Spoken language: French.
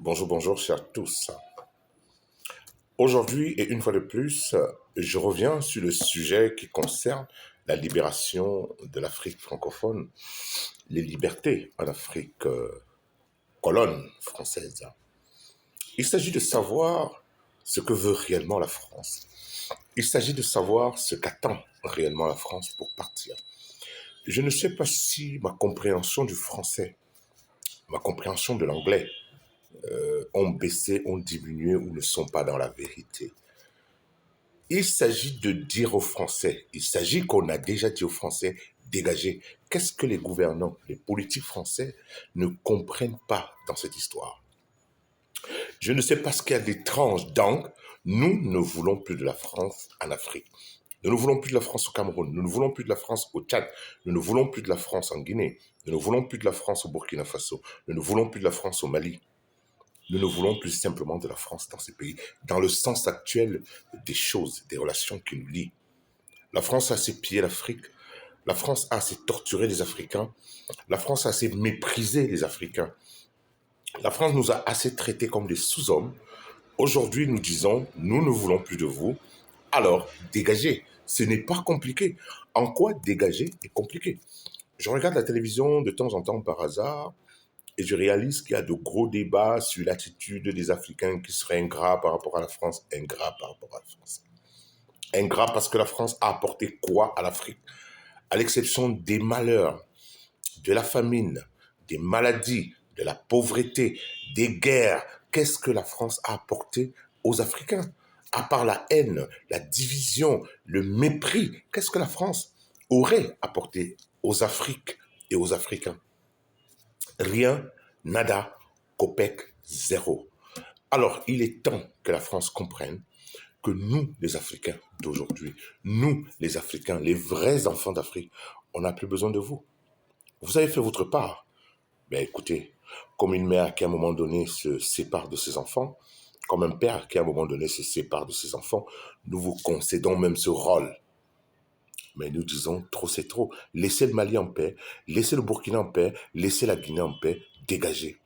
Bonjour, bonjour, chers tous. Aujourd'hui, et une fois de plus, je reviens sur le sujet qui concerne la libération de l'Afrique francophone, les libertés en Afrique colonne française. Il s'agit de savoir ce que veut réellement la France. Il s'agit de savoir ce qu'attend réellement la France pour partir. Je ne sais pas si ma compréhension du français, ma compréhension de l'anglais ont baissé, ont diminué ou ne sont pas dans la vérité. Il s'agit de dire aux Français, il s'agit qu'on a déjà dit aux Français, dégagez. Qu'est-ce que les gouvernants, les politiques français ne comprennent pas dans cette histoire? Je ne sais pas ce qu'il y a d'étrange. Donc, nous ne voulons plus de la France en Afrique. Nous ne voulons plus de la France au Cameroun. Nous ne voulons plus de la France au Tchad. Nous ne voulons plus de la France en Guinée. Nous ne voulons plus de la France au Burkina Faso. Nous ne voulons plus de la France au Mali. Nous ne voulons plus simplement de la France dans ces pays, dans le sens actuel des choses, des relations qui nous lient. La France a assez pillé l'Afrique. La France a assez torturé les Africains. La France a assez méprisé les Africains. La France nous a assez traités comme des sous-hommes. Aujourd'hui, nous disons, nous ne voulons plus de vous. Alors, dégagez. Ce n'est pas compliqué. En quoi dégager est compliqué? Je regarde la télévision de temps en temps par hasard et je réalise qu'il y a de gros débats sur l'attitude des Africains qui seraient ingrats par rapport à la France, ingrats par rapport à la France. Ingrats parce que la France a apporté quoi à l'Afrique? À l'exception des malheurs, de la famine, des maladies, de la pauvreté, des guerres, qu'est-ce que la France a apporté aux Africains? À part la haine, la division, le mépris, qu'est-ce que la France aurait apporté aux Afriques et aux Africains? Rien, nada, copec, zéro. Alors, il est temps que la France comprenne que nous, les Africains d'aujourd'hui, nous, les Africains, les vrais enfants d'Afrique, on n'a plus besoin de vous. Vous avez fait votre part. Mais écoutez, comme une mère qui à un moment donné se sépare de ses enfants, comme un père qui à un moment donné se sépare de ses enfants, nous vous concédons même ce rôle. Mais nous disons, trop c'est trop. Laissez le Mali en paix, laissez le Burkina en paix, laissez la Guinée en paix, dégagez.